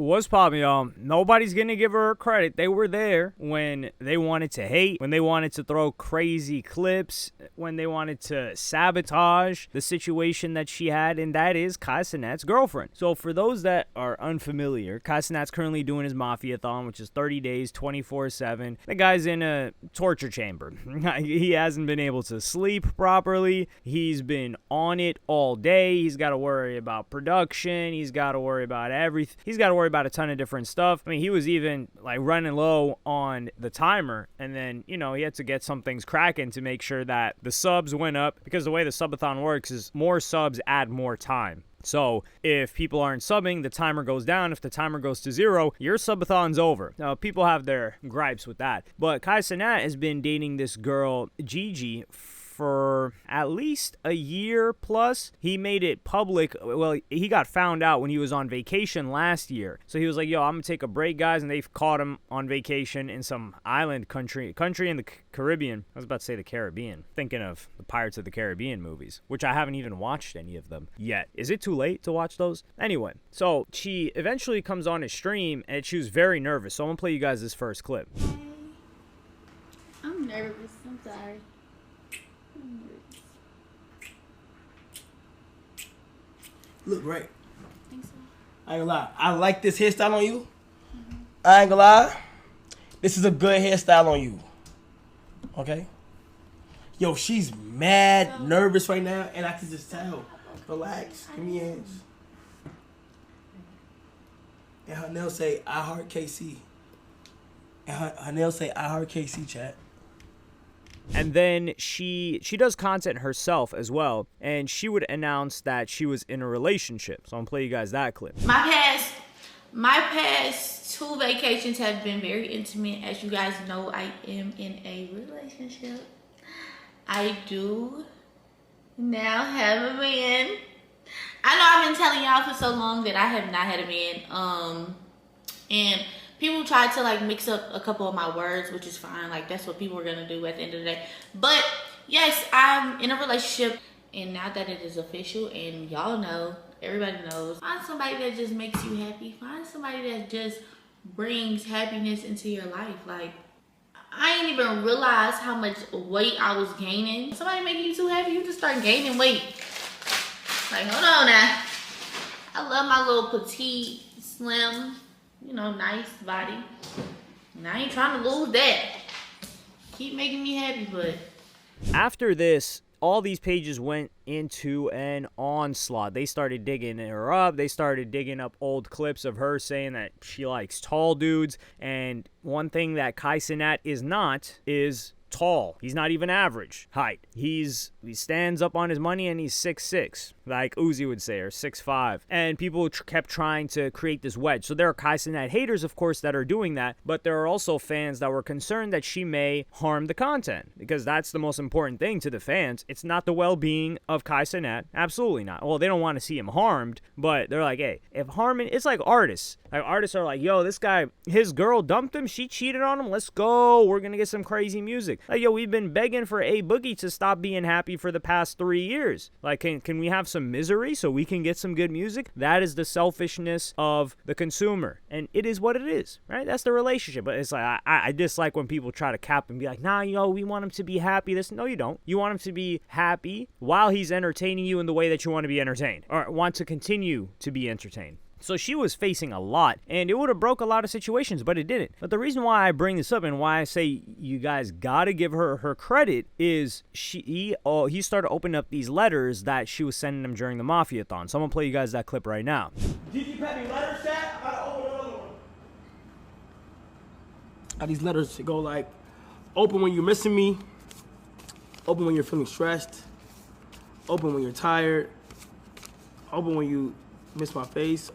What's poppin', y'all? Nobody's gonna give her credit. They were there when they wanted to hate, when they wanted to throw crazy clips, when they wanted to sabotage the situation that she had, and that is Cenat's girlfriend. So for those that are unfamiliar, Cenat's currently doing his Mafia Thon, which is 30 days, 24/7. The guy's in a torture chamber. He hasn't been able to sleep properly. He's been on it all day. He's got to worry about production. He's got to worry about everything. He's got to worry about a ton of different stuff. I mean, he was even like running low on the timer, and then, you know, he had to get some things cracking to make sure that the subs went up, because the way the subathon works is more subs add more time. So if people aren't subbing, the timer goes down. If the timer goes to 0, your subathon's over. Now, people have their gripes with that. But Cenat has been dating this girl, Gigi, for at least a year plus. He made it public. Well, he got found out when he was on vacation last year. So he was like, yo, I'm gonna take a break, guys. And they've caught him on vacation in some island country in the Caribbean. I was about to say the Caribbean. Thinking of the Pirates of the Caribbean movies, which I haven't even watched any of them yet. Is it too late to watch those? Anyway, so she eventually comes on his stream, and she was very nervous. So I'm gonna play you guys this first clip. I'm nervous. I'm sorry. Look great. Think so? I ain't gonna lie. I like this hairstyle on you. I ain't gonna lie. This is a good hairstyle on you. Okay? Yo, she's mad nervous right now, and I can just tell. Relax. Give me your hands. And her nails say, I heart KC. And her nails say, I heart KC, chat. And then she does content herself as well, and she would announce that she was in a relationship. So I'm gonna play you guys that clip. My past 2 vacations have been very intimate. As you guys know, I am in a relationship. I do now have a man. I know I've been telling y'all for so long that I have not had a man. And people try to like mix up a couple of my words, which is fine. Like, that's what people are gonna do at the end of the day. But yes, I'm in a relationship, and now that it is official, and y'all know, everybody knows, find somebody that just makes you happy. Find somebody that just brings happiness into your life. Like, I ain't even realize how much weight I was gaining. Somebody making you too happy, you just start gaining weight. Like, hold on now. I love my little petite, slim, you know, nice body. And I ain't trying to lose that. Keep making me happy, but After this, all these pages went into an onslaught. They started digging her up. They started digging up old clips of her saying that she likes tall dudes. And one thing that Cenat is not is tall. He's not even average height. He stands up on his money, and he's 6'6", like Uzi would say, or 6'5". And people kept trying to create this wedge. So there are Cenat haters, of course, that are doing that, but there are also fans that were concerned that she may harm the content, because that's the most important thing to the fans. It's not the well-being of Cenat. Absolutely not. Well, they don't want to see him harmed, but they're like, hey, if harming, it's like artists. Like, artists are like, yo, this guy, his girl dumped him, she cheated on him, let's go, we're gonna get some crazy music. Like, yo, we've been begging for A Boogie to stop being happy for the past 3 years. Like, can we have some misery so we can get some good music? That is the selfishness of the consumer, and it is what it is, right? That's the relationship. But it's like, I dislike when people try to cap and be like, nah, yo, we want him to be happy. No, you don't. You want him to be happy while he's entertaining you in the way that you want to be entertained, or want to continue to be entertained. So she was facing a lot, and it would have broke a lot of situations, but it didn't. But the reason why I bring this up and why I say you guys gotta give her credit is he started opening up these letters that she was sending him during the Mafia Thon. So I'm gonna play you guys that clip right now. Gigi Peppy letters, chat? I gotta open another one. How these letters go like, open when you're missing me, open when you're feeling stressed, open when you're tired, open when you miss my face,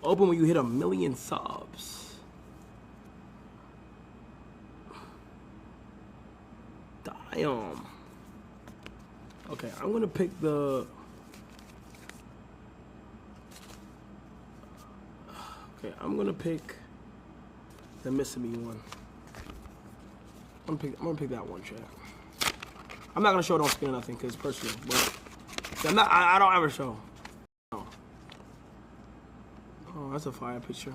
open when you hit 1 million subs. Damn. Okay, I'm gonna pick the... Okay, I'm gonna pick the missing me one. I'm gonna pick that one, chat. I'm not gonna show it on screen or nothing because it's personal, but I don't ever show. Oh, that's a fire picture.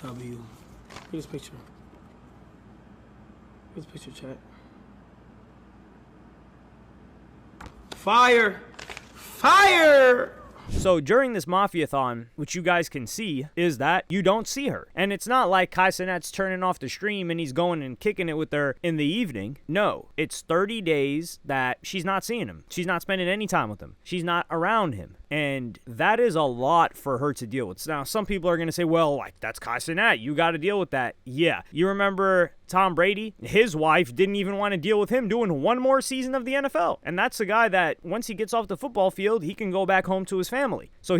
W. Look at this picture. Look at this picture, chat. Fire! Fire! So during this Mafia Thon, which you guys can see, is that you don't see her. And it's not like Cenat's turning off the stream and he's going and kicking it with her in the evening. No, it's 30 days that she's not seeing him. She's not spending any time with him. She's not around him. And that is a lot for her to deal with. Now, some people are going to say, well, like, that's Cenat. You got to deal with that. Yeah. You remember Tom Brady? His wife didn't even want to deal with him doing one more season of the NFL. And that's a guy that once he gets off the football field, he can go back home to his family. So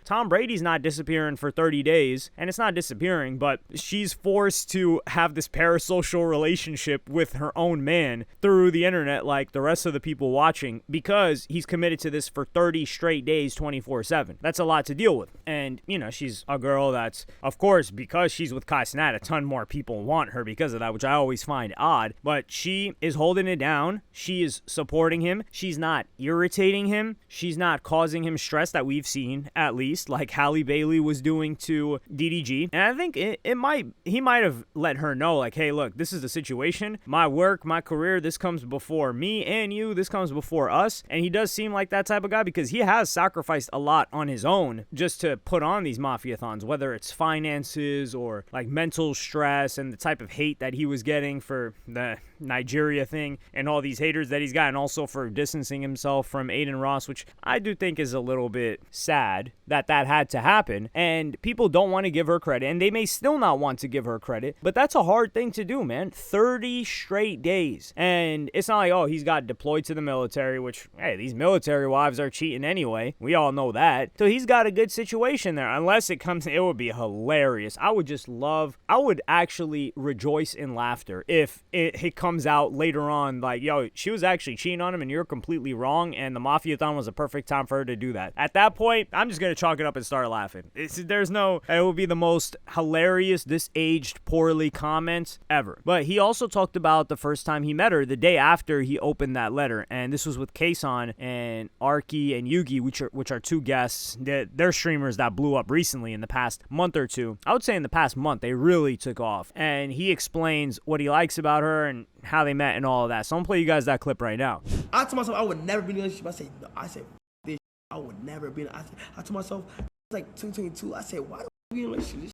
Tom Brady's not disappearing for 30 days. And it's not disappearing, but she's forced to have this parasocial relationship with her own man through the internet like the rest of the people watching because he's committed to this for 30 straight days, 24/7. That's a lot to deal with. And, you know, she's a girl that's, of course, because she's with Cenat, a ton more people want her because of that, which I always find odd. But she is holding it down. She is supporting him. She's not irritating him. She's not causing him stress that we've seen, at least, like Halle Bailey was doing to DDG. And I think he might have let her know, like, hey, look, this is the situation. My work, my career, this comes before me and you. This comes before us. And he does seem like that type of guy because he has sacrificed a lot on his own just to put on these Mafia Thons, whether it's finances or like mental stress and the type of hate that he was getting for the Nigeria thing and all these haters that he's got, and also for distancing himself from Aiden Ross, which I do think is a little bit sad that had to happen. And people don't want to give her credit, and they may still not want to give her credit, but that's a hard thing to do, man. 30 straight days. And it's not like, oh, he's got deployed to the military, which, hey, these military wives are cheating anyway. We all know that. So he's got a good situation there. Unless it would be hilarious. I would actually rejoice in laughter if it comes out later on like, yo, she was actually cheating on him and you're completely wrong, and the Mafia Thon was a perfect time for her to do that. At that point, I'm just going to chalk it up and start laughing. It would be the most hilarious, disaged, poorly comments ever. But he also talked about the first time he met her, the day after he opened that letter, and this was with Kason and Arky and Yugi, which are two guests. They're streamers that blew up recently in the past month or two. I would say in the past month, they really took off. And he explains what he likes about her and how they met and all of that. So I'm going to play you guys that clip right now. I told myself I would never be in a relationship. I said, this I would never be in I told myself, it's like 2022, I said, why do I be in a relationship?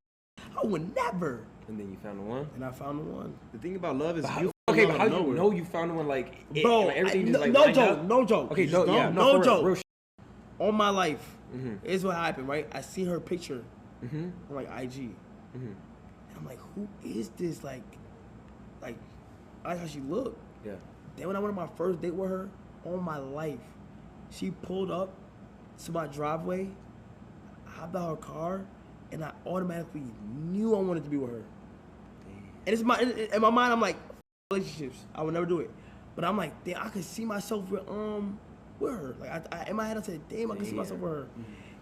I would never. And then you found the one? And I found the one. The thing about love is you okay, but how do you know you found the one? Like, bro, like everything just like no joke, no joke. Okay, no joke. Real on my life, is what happened, right? I see her picture on like IG. And I'm like, who is this? Like I like how she looked. Yeah. Then when I went on my first date with her, on my life, she pulled up to my driveway, hopped out her car, and I automatically knew I wanted to be with her. And in my mind, I'm like, relationships, I would never do it. But I'm like, damn, I could see myself with her. Like I in my head, I said, damn, I could see myself with her.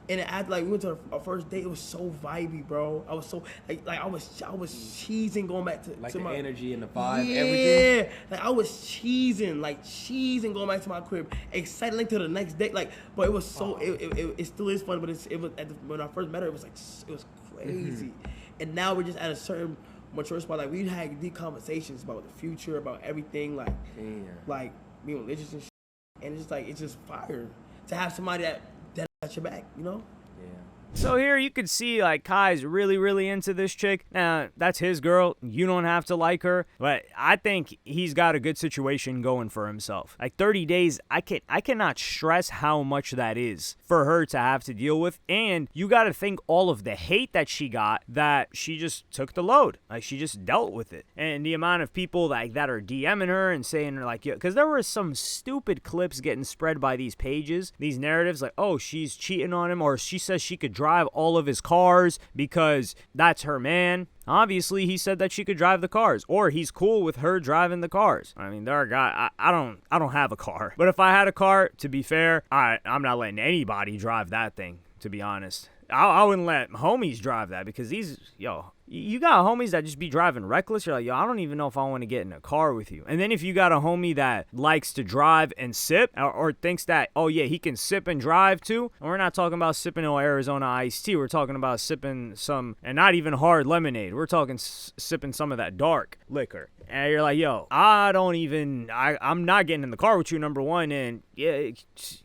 And after we went to our first date, it was so vibey, bro. I was so like I was cheesing going back to the my energy and the vibe, yeah, everything. Like I was cheesing going back to my crib, excited to the next day. But it was so it still is fun, but it was when I first met her, it was crazy. And now we're just at a certain mature spot. Like we had deep conversations about the future, about everything, like being religious and shit. And it's just fire to have somebody that got your back, you know? Yeah. So here you could see like Kai's really, really into this chick. Now, that's his girl. You don't have to like her. But I think he's got a good situation going for himself. Like 30 days, I cannot stress how much that is for her to have to deal with. And you got to think all of the hate that she got, that she just took the load. Like she just dealt with it. And the amount of people that are DMing her and saying like, because there were some stupid clips getting spread by these pages, these narratives like, oh, she's cheating on him, or she says she could drive all of his cars because that's her man. Obviously, he said that she could drive the cars, or he's cool with her driving the cars. I mean, there are guys. I don't have a car, but if I had a car, to be fair, I'm not letting anybody drive that thing. To be honest. I wouldn't let homies drive that because these, you got homies that just be driving reckless. You're like, I don't even know if I want to get in a car with you. And then if you got a homie that likes to drive and sip or thinks that, oh yeah, he can sip and drive too. And we're not talking about sipping no Arizona iced tea. We're talking about sipping some, and not even hard lemonade. We're talking sipping some of that dark liquor. And you're like, I'm not getting in the car with you, number one. And yeah,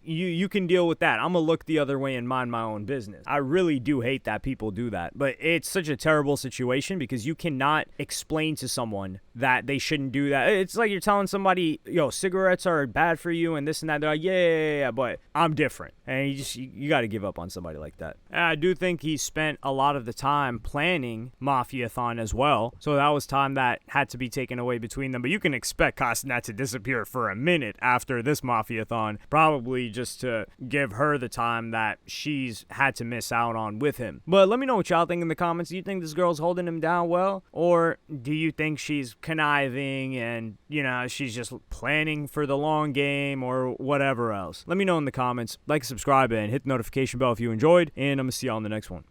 you can deal with that. I'm going to look the other way and mind my own business. I really do hate that people do that. But it's such a terrible situation because you cannot explain to someone that they shouldn't do that. It's like you're telling somebody, cigarettes are bad for you and this and that. They're like, yeah, but I'm different. And you got to give up on somebody like that. And I do think he spent a lot of the time planning Mafia Thon as well. So that was time that had to be taken away between them. But you can expect Cenat to disappear for a minute after this Mafia Thon, probably just to give her the time that she's had to miss out on with him. But let me know what y'all think in the comments. Do you think this girl's holding him down well? Or do you think she's conniving and, she's just planning for the long game or whatever else? Let me know in the comments. Like, subscribe, and hit the notification bell if you enjoyed. And I'm going to see y'all in the next one.